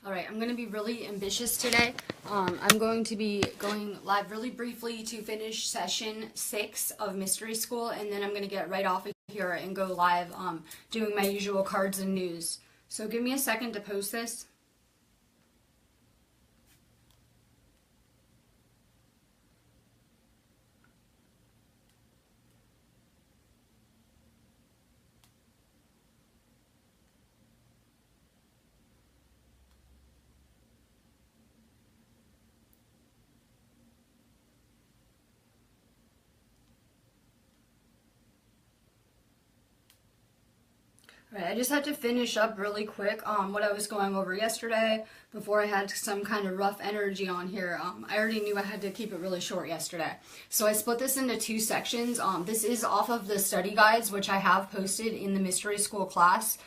Alright, I'm going to be really ambitious today. I'm going to be going live really briefly to finish session 6 of Mystery School, and then I'm going to get right off of here and go live doing my usual cards and news. So give me a second to post this. Alright, I just had to finish up really quick what I was going over yesterday before I had some kind of rough energy on here. I already knew I had to keep it really short yesterday. So I split this into 2 sections. This is off of the study guides, which I have posted in the Mystery School class.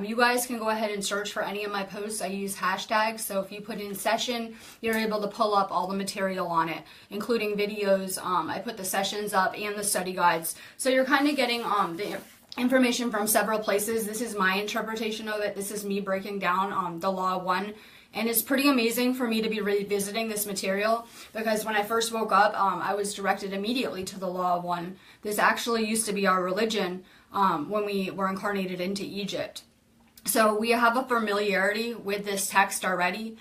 You guys can go ahead and search for any of my posts. I use hashtags, so if you put in session, you're able to pull up all the material on it, including videos. I put the sessions up and the study guides. So you're kind of getting the information from several places. This is my interpretation of it. This is me breaking down the Law of One. And it's pretty amazing for me to be revisiting this material because when I first woke up, I was directed immediately to the Law of One. This actually used to be our religion when we were incarnated into Egypt. So we have a familiarity with this text already.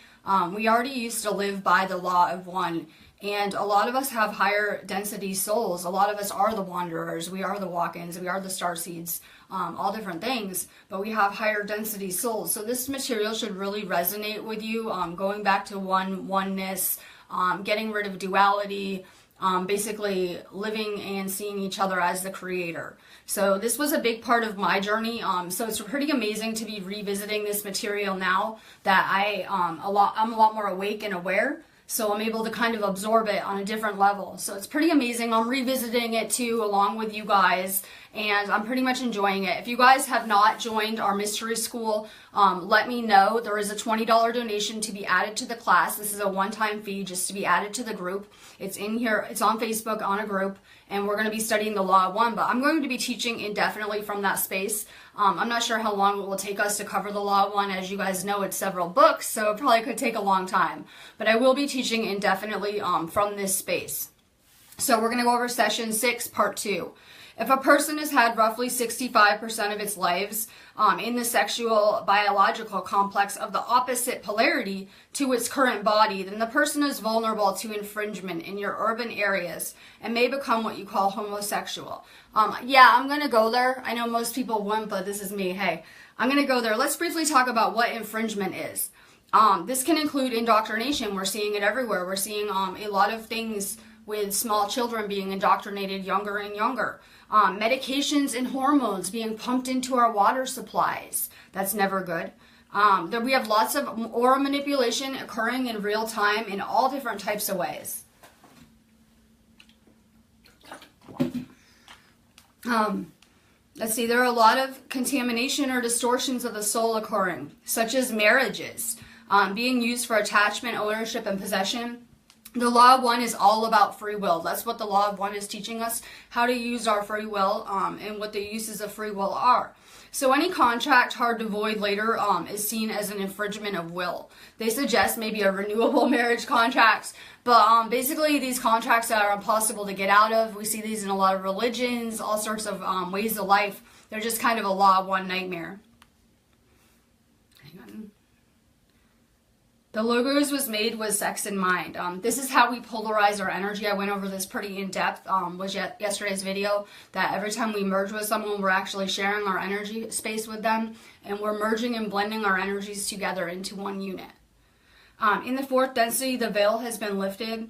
We already used to live by the Law of One. And a lot of us have higher density souls. A lot of us are the wanderers. We are the walk-ins. We are the starseeds. All different things. But we have higher density souls. So this material should really resonate with you. Going back to oneness, getting rid of duality, basically living and seeing each other as the creator. So this was a big part of my journey. So it's pretty amazing to be revisiting this material now that I'm a lot more awake and aware. So I'm able to kind of absorb it on a different level. So it's pretty amazing. I'm revisiting it too along with you guys. And I'm pretty much enjoying it. If you guys have not joined our Mystery School, let me know. There is a $20 donation to be added to the class. This is a one-time fee just to be added to the group. It's in here. It's on Facebook on a group. And we're going to be studying the Law of One. But I'm going to be teaching indefinitely from that space. I'm not sure how long it will take us to cover the Law of One. As you guys know, it's several books. So it probably could take a long time. But I will be teaching indefinitely from this space. So we're going to go over session 6, part 2. If a person has had roughly 65% of its lives in the sexual biological complex of the opposite polarity to its current body, then the person is vulnerable to infringement in your urban areas and may become what you call homosexual. Yeah, I'm going to go there. I know most people wouldn't, but this is me. Hey, I'm going to go there. Let's briefly talk about what infringement is. This can include indoctrination. We're seeing it everywhere. We're seeing a lot of things with small children being indoctrinated younger and younger. Medications and hormones being pumped into our water supplies. That's never good. We have lots of aura manipulation occurring in real time in all different types of ways. Let's see, there are a lot of contamination or distortions of the soul occurring, such as marriages, being used for attachment, ownership, and possession. The Law of One is all about free will. That's what the Law of One is teaching us, how to use our free will and what the uses of free will are. So any contract hard to void later is seen as an infringement of will. They suggest maybe a renewable marriage contract, but basically these contracts that are impossible to get out of. We see these in a lot of religions, all sorts of ways of life. They're just kind of a Law of One nightmare. Hang on. The logos was made with sex in mind. This is how we polarize our energy. I went over this pretty in depth was yesterday's video, that every time we merge with someone, we're actually sharing our energy space with them, and we're merging and blending our energies together into one unit. In the 4th density, the veil has been lifted.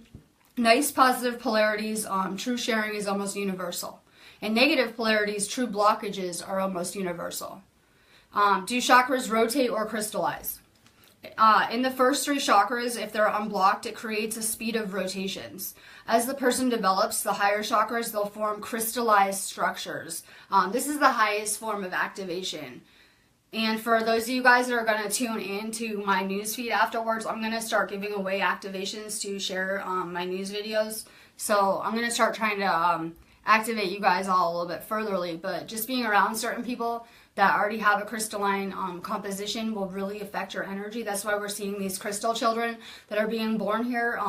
Nice positive polarities, true sharing is almost universal. And negative polarities, true blockages, are almost universal. Do chakras rotate or crystallize? In the first 3 chakras, if they're unblocked, it creates a speed of rotations. As the person develops the higher chakras, they'll form crystallized structures. This is the highest form of activation. And for those of you guys that are going to tune in to my news feed afterwards, I'm going to start giving away activations to share my news videos. So I'm going to start trying to activate you guys all a little bit furtherly, but just being around certain people that already have a crystalline composition will really affect your energy. That's why we're seeing these crystal children that are being born here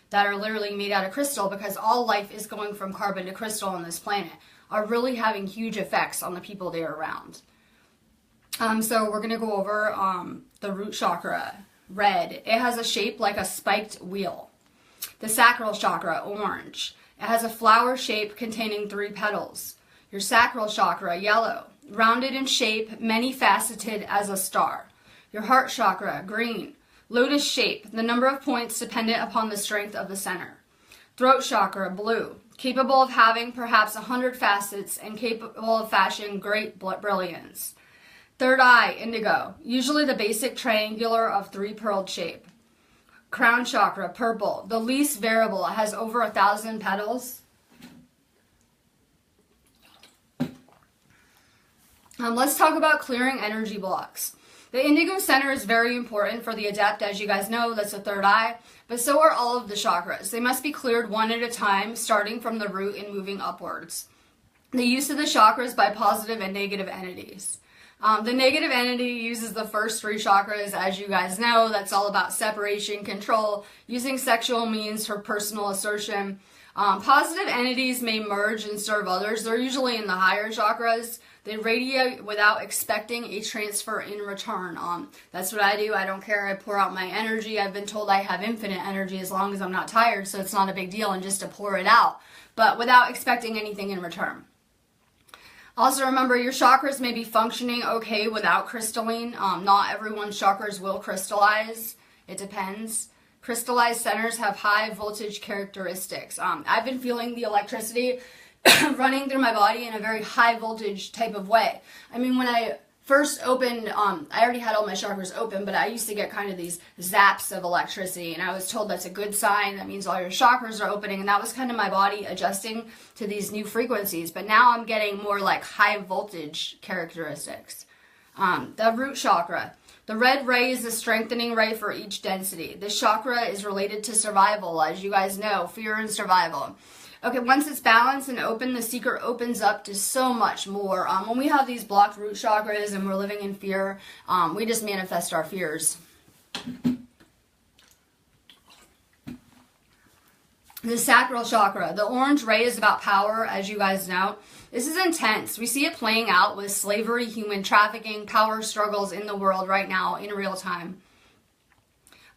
that are literally made out of crystal, because all life is going from carbon to crystal on this planet, are really having huge effects on the people they're around. So we're going to go over the root chakra, red. It has a shape like a spiked wheel. The sacral chakra, orange. It has a flower shape containing 3 petals. Your sacral chakra, yellow. Rounded in shape, many faceted as a star. Your heart chakra, green. Lotus shape, the number of points dependent upon the strength of the center. Throat chakra, blue. Capable of having perhaps 100 facets and capable of fashioning great brilliance. Third eye, indigo, usually the basic triangular of 3-pearled shape. Crown chakra, purple, the least variable. It has over 1,000 petals. Let's talk about clearing energy blocks. The indigo center is very important for the adept. As you guys know, that's the third eye, but so are all of the chakras. They must be cleared one at a time, starting from the root and moving upwards. The use of the chakras by positive and negative entities. The negative entity uses the first 3 chakras, as you guys know. That's all about separation, control, using sexual means for personal assertion. Positive entities may merge and serve others. They're usually in the higher chakras. They radiate without expecting a transfer in return. That's what I do. I don't care. I pour out my energy. I've been told I have infinite energy as long as I'm not tired, so it's not a big deal, and just to pour it out, but without expecting anything in return. Also remember, your chakras may be functioning okay without crystalline. Not everyone's chakras will crystallize. It depends. Crystallized centers have high voltage characteristics. I've been feeling the electricity running through my body in a very high voltage type of way. I mean, when I first opened, I already had all my chakras open, but I used to get kind of these zaps of electricity, and I was told that's a good sign. That means all your chakras are opening, and that was kind of my body adjusting to these new frequencies. But now I'm getting more like high voltage characteristics. The root chakra. The red ray is the strengthening ray for each density. This chakra is related to survival, as you guys know, fear and survival. Okay, once it's balanced and open, the secret opens up to so much more. When we have these blocked root chakras and we're living in fear, we just manifest our fears. The sacral chakra. The orange ray is about power, as you guys know. This is intense. We see it playing out with slavery, human trafficking, power struggles in the world right now in real time.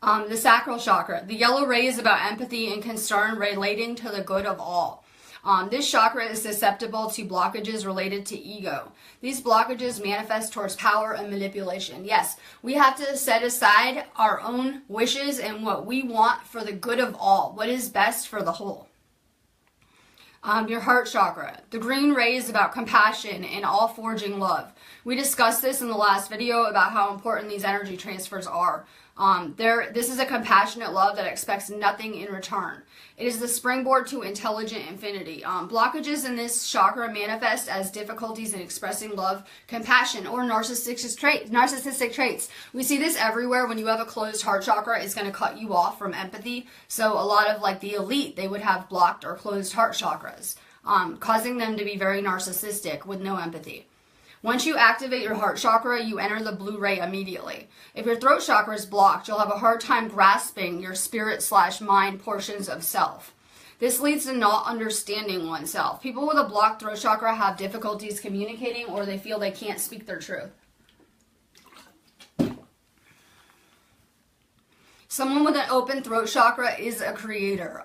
The sacral chakra. The yellow ray is about empathy and concern relating to the good of all. This chakra is susceptible to blockages related to ego. These blockages manifest towards power and manipulation. Yes, we have to set aside our own wishes and what we want for the good of all, what is best for the whole. Your heart chakra. The green ray is about compassion and all forging love. We discussed this in the last video about how important these energy transfers are. This is a compassionate love that expects nothing in return. It is the springboard to intelligent infinity. Blockages in this chakra manifest as difficulties in expressing love, compassion, or narcissistic traits. We see this everywhere. When you have a closed heart chakra, it's going to cut you off from empathy. So a lot of like the elite, they would have blocked or closed heart chakras, causing them to be very narcissistic with no empathy. Once you activate your heart chakra, you enter the blue ray immediately. If your throat chakra is blocked, you'll have a hard time grasping your spirit/mind portions of self. This leads to not understanding oneself. People with a blocked throat chakra have difficulties communicating, or they feel they can't speak their truth. Someone with an open throat chakra is a creator.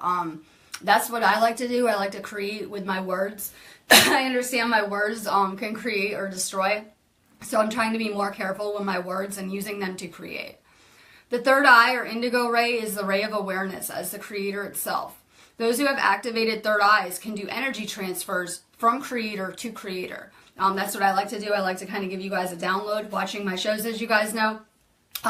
That's what I like to do. I like to create with my words. I understand my words can create or destroy, so I'm trying to be more careful with my words and using them to create. The third eye, or indigo ray, is the ray of awareness as the creator itself. Those who have activated third eyes can do energy transfers from creator to creator. That's what I like to do. I like to kind of give you guys a download watching my shows, as you guys know.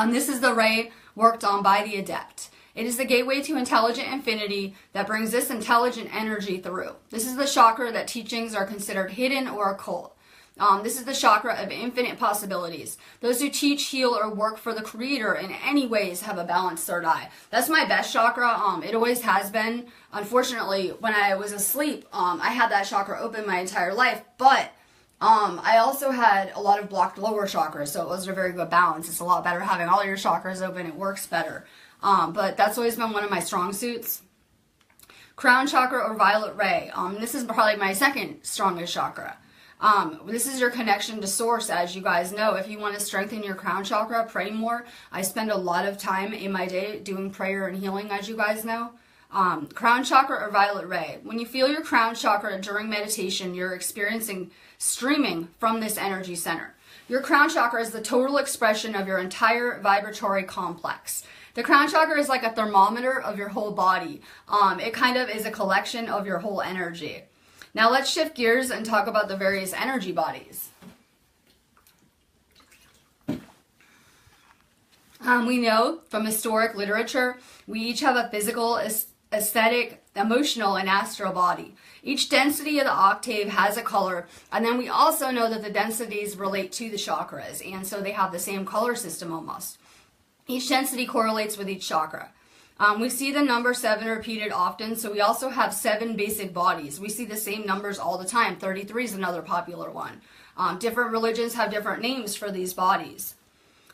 This is the ray worked on by the adept. It is the gateway to intelligent infinity that brings this intelligent energy through. This is the chakra that teachings are considered hidden or occult. This is the chakra of infinite possibilities. Those who teach, heal, or work for the creator in any ways have a balanced third eye. That's my best chakra. It always has been. Unfortunately, when I was asleep, I had that chakra open my entire life, but I also had a lot of blocked lower chakras, so it wasn't a very good balance. It's a lot better having all your chakras open. It works better. But that's always been one of my strong suits. Crown chakra or violet ray. This is probably my second strongest chakra. This is your connection to source, as you guys know. If you want to strengthen your crown chakra, pray more. I spend a lot of time in my day doing prayer and healing, as you guys know. Crown chakra or violet ray. When you feel your crown chakra during meditation, you're experiencing streaming from this energy center. Your crown chakra is the total expression of your entire vibratory complex. The crown chakra is like a thermometer of your whole body. It kind of is a collection of your whole energy. Now let's shift gears and talk about the various energy bodies. We know from historic literature, we each have a physical, aesthetic, emotional, and astral body. Each density of the octave has a color, and then we also know that the densities relate to the chakras, and so they have the same color system almost. Each density correlates with each chakra. We see the number 7 repeated often, so we also have 7 basic bodies. We see the same numbers all the time. 33 is another popular one. Different religions have different names for these bodies.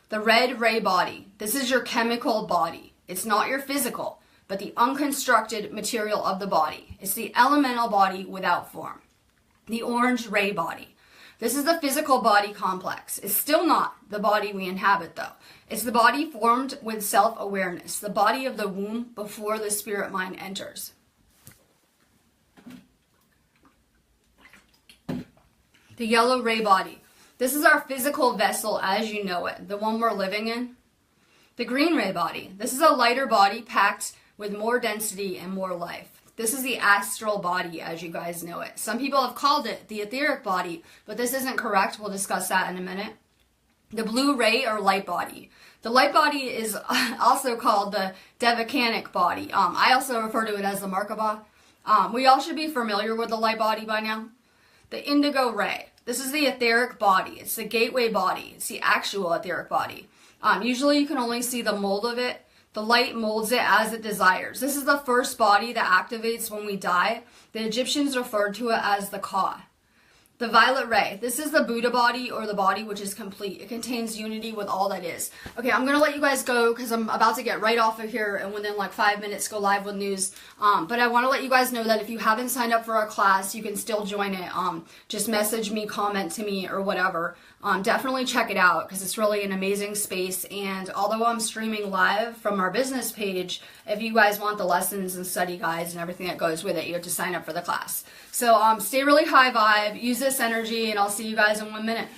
The red ray body. This is your chemical body. It's not your physical, but the unconstructed material of the body. It's the elemental body without form. The orange ray body. This is the physical body complex. It's still not the body we inhabit, though. It's the body formed with self-awareness, the body of the womb before the spirit mind enters. The yellow ray body. This is our physical vessel as you know it, the one we're living in. The green ray body. This is a lighter body packed with more density and more life. This is the astral body as you guys know it. Some people have called it the etheric body, but this isn't correct. We'll discuss that in a minute. The blue ray or light body. The light body is also called the devacanic body. I also refer to it as the Merkaba. We all should be familiar with the light body by now. The indigo ray. This is the etheric body. It's the gateway body. It's the actual etheric body. Usually you can only see the mold of it. The light molds it as it desires. This is the first body that activates when we die. The Egyptians referred to it as the Ka. The violet ray. This is the Buddha body, or the body which is complete. It contains unity with all that is. Okay, I'm going to let you guys go because I'm about to get right off of here and within like 5 minutes go live with news. But I want to let you guys know that if you haven't signed up for our class, you can still join it. Just message me, comment to me, or whatever. Definitely check it out because it's really an amazing space. And although I'm streaming live from our business page, if you guys want the lessons and study guides and everything that goes with it, you have to sign up for the class. So stay really high vibe, use this energy, and I'll see you guys in 1 minute.